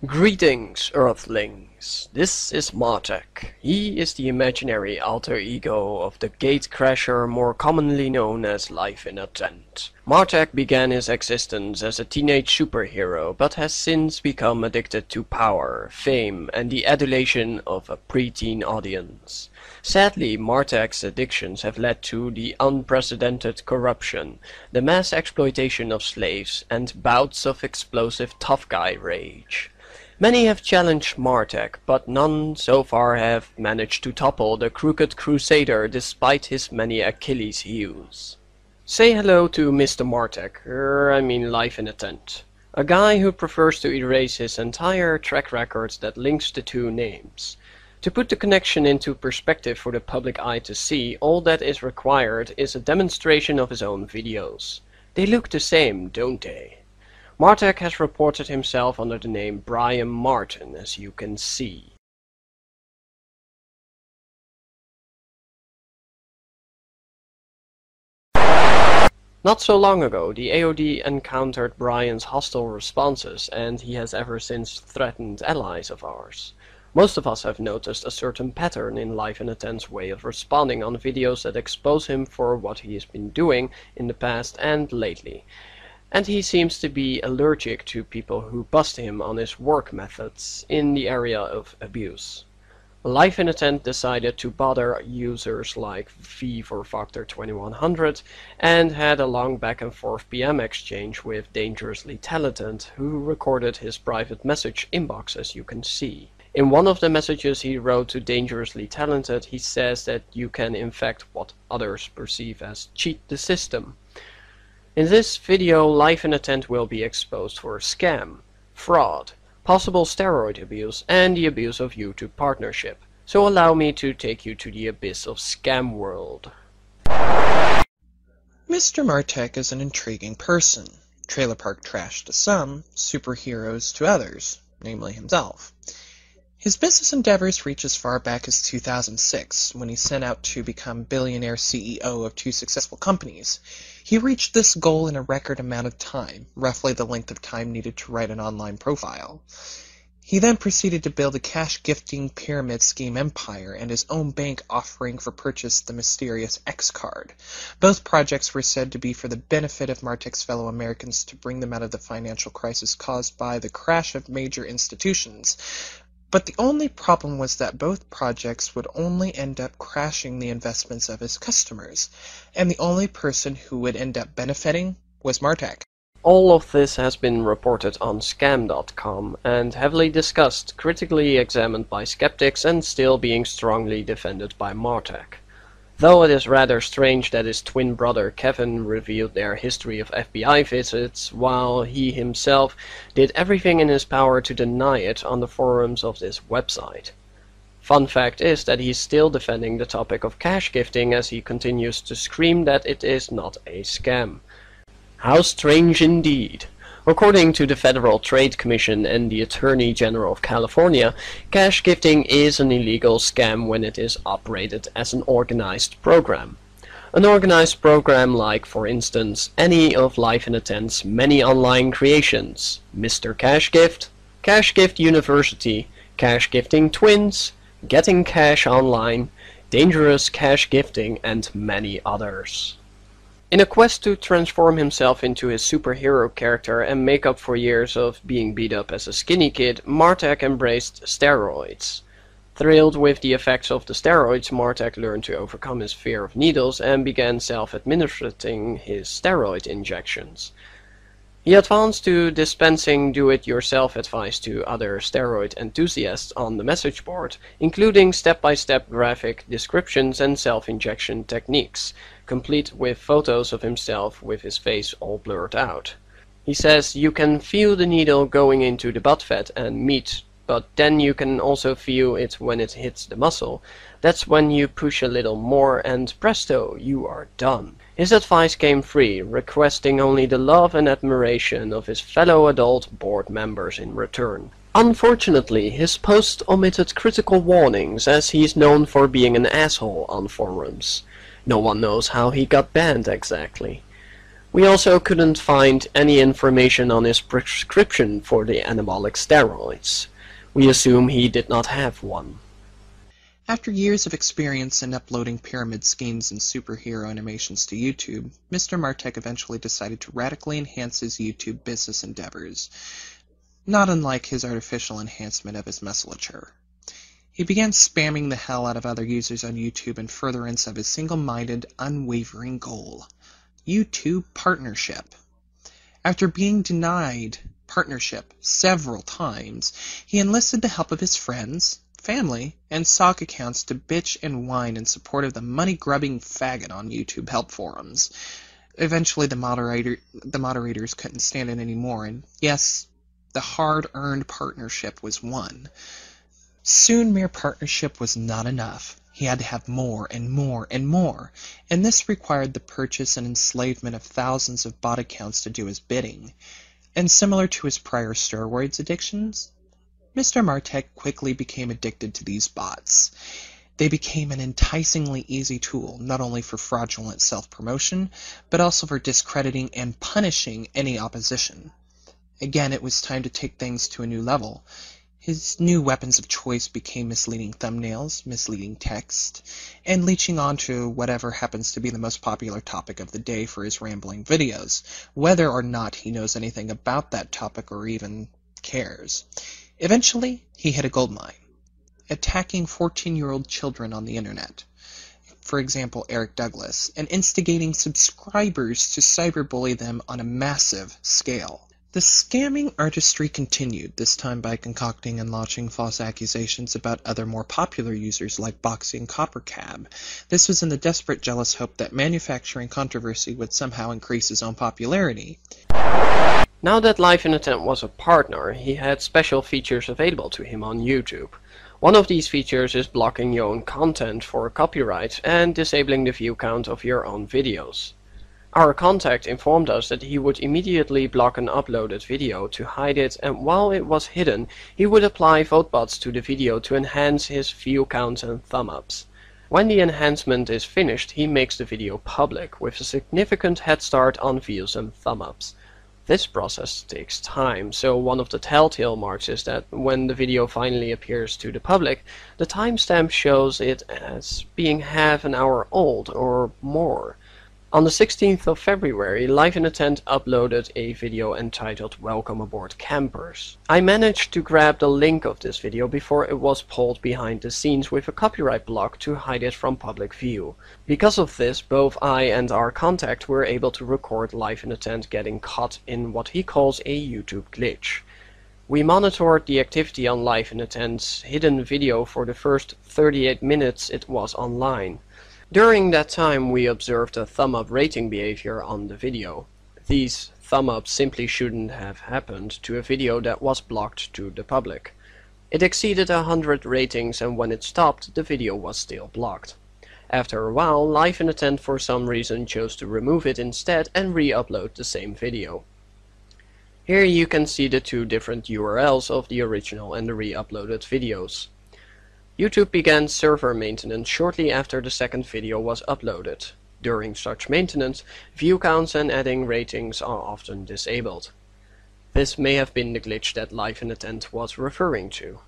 Greetings, Earthlings. This is Martek. He is the imaginary alter ego of the gatecrasher more commonly known as LifeInATent. Martek began his existence as a teenage superhero, but has since become addicted to power, fame, and the adulation of a preteen audience. Sadly, Martek's addictions have led to the unprecedented corruption, the mass exploitation of slaves, and bouts of explosive tough guy rage. Many have challenged Martek, but none so far have managed to topple the crooked crusader despite his many Achilles heels. Say hello to Mr. Martek, LifeInATent, a guy who prefers to erase his entire track record that links the two names. To put the connection into perspective for the public eye to see, all that is required is a demonstration of his own videos. They look the same, don't they? Martek has reported himself under the name Brian Martin, as you can see. Not so long ago, the AOD encountered Brian's hostile responses, and he has ever since threatened allies of ours. Most of us have noticed a certain pattern in LifeInATent's way of responding on videos that expose him for what he has been doing in the past and lately. And he seems to be allergic to people who bust him on his work methods in the area of abuse. LifeInATent decided to bother users like V for Factor 2100 and had a long back and forth PM exchange with Dangerously Talented, who recorded his private message inbox, as you can see. In one of the messages he wrote to Dangerously Talented, he says that you can infect what others perceive as cheat the system. In this video, LifeInATent will be exposed for scam, fraud, possible steroid abuse, and the abuse of YouTube partnership. So allow me to take you to the abyss of scam world. Mr. Martek is an intriguing person. Trailer park trash to some, superheroes to others, namely himself. His business endeavors reach as far back as 2006, when he set out to become billionaire CEO of two successful companies. He reached this goal in a record amount of time, roughly the length of time needed to write an online profile. He then proceeded to build a cash-gifting pyramid scheme empire and his own bank offering for purchase the mysterious X card. Both projects were said to be for the benefit of Martek's fellow Americans to bring them out of the financial crisis caused by the crash of major institutions. But the only problem was that both projects would only end up crashing the investments of his customers, and the only person who would end up benefiting was Martek. All of this has been reported on Scam.com and heavily discussed, critically examined by skeptics, and still being strongly defended by Martek. Though it is rather strange that his twin brother Kevin revealed their history of FBI visits, while he himself did everything in his power to deny it on the forums of this website. Fun fact is that he's still defending the topic of cash gifting as he continues to scream that it is not a scam. How strange indeed. According to the Federal Trade Commission and the Attorney General of California, cash gifting is an illegal scam when it is operated as an organized program. An organized program like, for instance, any of LifeInATent's many online creations: Mr. Cash Gift, Cash Gift University, Cash Gifting Twins, Getting Cash Online, Dangerous Cash Gifting, and many others. In a quest to transform himself into his superhero character and make up for years of being beat up as a skinny kid, Martek embraced steroids. Thrilled with the effects of the steroids, Martek learned to overcome his fear of needles and began self-administering his steroid injections. He advanced to dispensing do-it-yourself advice to other steroid enthusiasts on the message board, including step-by-step graphic descriptions and self-injection techniques, complete with photos of himself with his face all blurred out. He says you can feel the needle going into the butt fat and meat, but then you can also feel it when it hits the muscle. That's when you push a little more and presto, you are done. His advice came free, requesting only the love and admiration of his fellow adult board members in return. Unfortunately, his post omitted critical warnings, as he's known for being an asshole on forums. No one knows how he got banned exactly. We also couldn't find any information on his prescription for the anabolic steroids. We assume he did not have one. After years of experience in uploading pyramid schemes and superhero animations to YouTube, Mr. Martek eventually decided to radically enhance his YouTube business endeavors, not unlike his artificial enhancement of his musculature. He began spamming the hell out of other users on YouTube in furtherance of his single-minded, unwavering goal: YouTube partnership. After being denied partnership several times, he enlisted the help of his friends, family, and stock accounts to bitch and whine in support of the money-grubbing faggot on YouTube help forums. Eventually, the moderators couldn't stand it anymore, and yes, the hard-earned partnership was won. Soon, mere partnership was not enough. He had to have more and more and more, and this required the purchase and enslavement of thousands of bot accounts to do his bidding. And similar to his prior steroids addictions, Mr. Martek quickly became addicted to these bots. They became an enticingly easy tool, not only for fraudulent self-promotion, but also for discrediting and punishing any opposition. Again, it was time to take things to a new level. His new weapons of choice became misleading thumbnails, misleading text, and leeching onto whatever happens to be the most popular topic of the day for his rambling videos, whether or not he knows anything about that topic or even cares. Eventually, he hit a goldmine: attacking 14-year-old children on the internet. For example, Eric Douglas, and instigating subscribers to cyberbully them on a massive scale. The scamming artistry continued, this time by concocting and launching false accusations about other more popular users like Boxy and Coppercab. This was in the desperate jealous hope that manufacturing controversy would somehow increase his own popularity. Now that LifeInATent was a partner, he had special features available to him on YouTube. One of these features is blocking your own content for copyright and disabling the view count of your own videos. Our contact informed us that he would immediately block an uploaded video to hide it, and while it was hidden, he would apply VoteBots to the video to enhance his view counts and thumb-ups. When the enhancement is finished, he makes the video public, with a significant head start on views and thumb-ups. This process takes time, so one of the telltale marks is that when the video finally appears to the public, the timestamp shows it as being half an hour old or more. On the 16th of February, LifeInATent uploaded a video entitled "Welcome Aboard Campers." I managed to grab the link of this video before it was pulled behind the scenes with a copyright block to hide it from public view. Because of this, both I and our contact were able to record LifeInATent getting caught in what he calls a YouTube glitch. We monitored the activity on LifeInATent's hidden video for the first 38 minutes it was online. During that time, we observed a thumb-up rating behavior on the video. These thumb-ups simply shouldn't have happened to a video that was blocked to the public. It exceeded 100 ratings, and when it stopped, the video was still blocked. After a while, LifeInATent for some reason chose to remove it instead and re-upload the same video. Here you can see the two different URLs of the original and the re-uploaded videos. YouTube began server maintenance shortly after the second video was uploaded. During such maintenance, view counts and adding ratings are often disabled. This may have been the glitch that LifeInATent was referring to.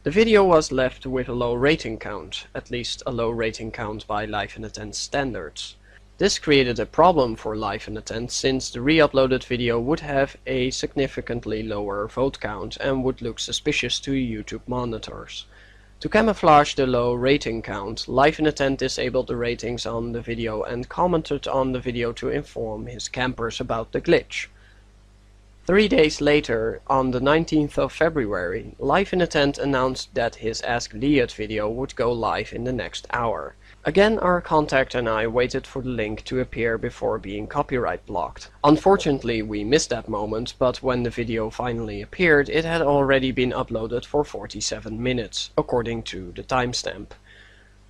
The video was left with a low rating count, at least a low rating count by LifeInATent standards. This created a problem for LifeInATent since the re-uploaded video would have a significantly lower vote count and would look suspicious to YouTube monitors. To camouflage the low rating count, LifeInATent disabled the ratings on the video and commented on the video to inform his campers about the glitch. 3 days later, on the 19th of February, LifeInATent announced that his Ask Liat video would go live in the next hour. Again, our contact and I waited for the link to appear before being copyright blocked. Unfortunately, we missed that moment, but when the video finally appeared, it had already been uploaded for 47 minutes, according to the timestamp.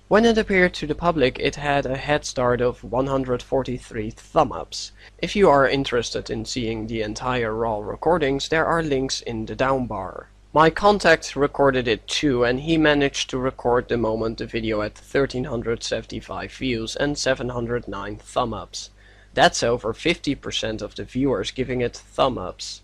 When it appeared to the public, it had a head start of 143 thumb-ups. If you are interested in seeing the entire raw recordings, there are links in the down bar. My contact recorded it too, and he managed to record the moment the video had 1375 views and 709 thumb-ups. That's over 50% of the viewers giving it thumb ups.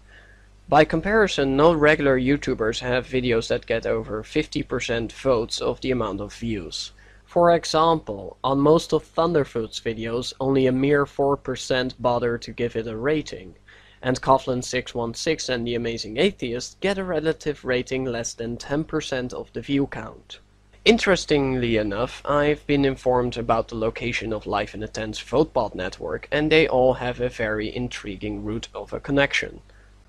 By comparison, no regular YouTubers have videos that get over 50% votes of the amount of views. For example, on most of Thunderfoot's videos, only a mere 4% bother to give it a rating, and Coughlin616 and The Amazing Atheist get a relative rating less than 10% of the view count. Interestingly enough, I've been informed about the location of LifeInATent's VoteBot network, and they all have a very intriguing route of a connection.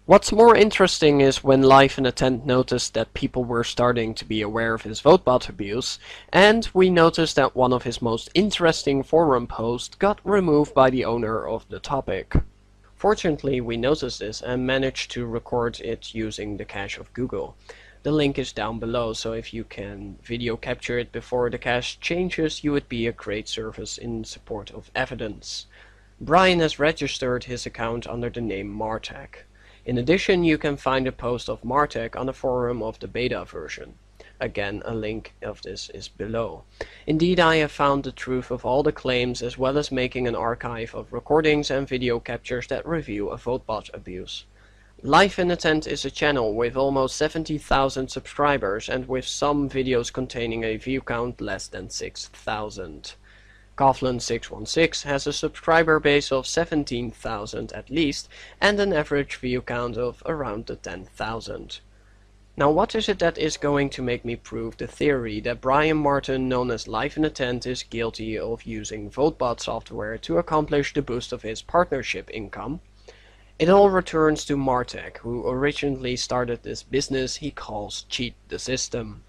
What's more interesting is when LifeInATent noticed that people were starting to be aware of his VoteBot abuse, and we noticed that one of his most interesting forum posts got removed by the owner of the topic. Fortunately, we noticed this and managed to record it using the cache of Google. The link is down below, so if you can video capture it before the cache changes, you would be a great service in support of evidence. Brian has registered his account under the name Martech. In addition, you can find a post of Martech on the forum of the beta version. Again, a link of this is below. Indeed, I have found the truth of all the claims, as well as making an archive of recordings and video captures that review a VoteBot abuse. LifeInATent is a channel with almost 70,000 subscribers and with some videos containing a view count less than 6,000. Coughlin616 has a subscriber base of 17,000 at least, and an average view count of around the 10,000. Now what is it that is going to make me prove the theory that Brian Martin, known as LifeInATent, is guilty of using VoteBot software to accomplish the boost of his partnership income? It all returns to Martech, who originally started this business he calls Cheat the System.